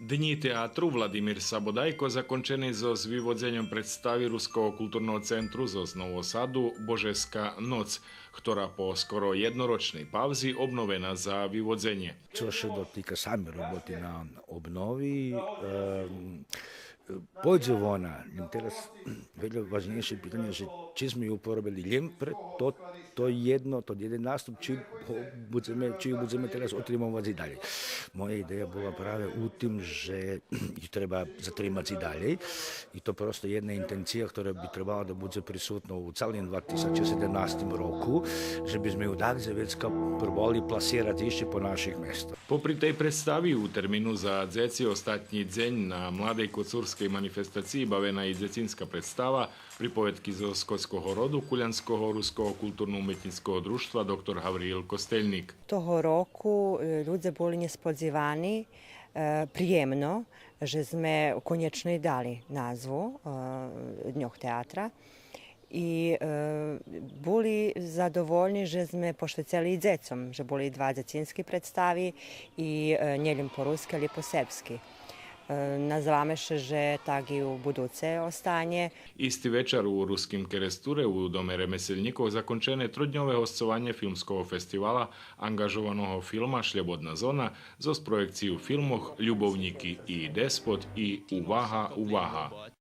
Dni teatru Vladimír Sabodajko zakončený s vyvodzeniem predstavy Ruského kultúrneho centru zo Nového Sadu Božeská noc, ktorá po skoro jednoročnej pauzi obnovená za vyvodzenie. Čo sa dotýka same roboty na obnovi, pođe ona, teraz veľa važnejšie pitanje, že či sme ju uporabili len pre to jeden nástup, či ju budeme teraz otrimovať i dalje. Moja ideja bola práve u tým, že ju treba zatrimať i dalje. I to prosto jedna intencija, ktorá by trebala da bude prisutna u celým 2017 roku, že by sme ju dakle već probali plasirati ešte po našich mestách. Popri tej predstavy u termínu za dzeci ostatní deň na mladej kocúrskej manifestácii bavená i dzecinská predstava pripovedky zo skotského rodu Kuľanského ruského kulturno-umetnického društva dr. Gavriil Kostelnik. Toho roku ľudia boli nespodzivani, prijemno, že sme konečne dali názvu Dňoch teatra i boli zadovoljni, že sme poštvicali i dzecom, že boli dva dzecinski predstavi i njeljem po ruski, ali po srpski. Nazvame se, že tak i u buduce ostanje. Istý večer u Ruskim keresture u Dome remeselníkov zakončené trodňové hostovanie filmského festivala angažovaného filma Šľobodná zóna zo projekcií v filmoch Ľubovníky i Despot i Uvaha, Uvaha.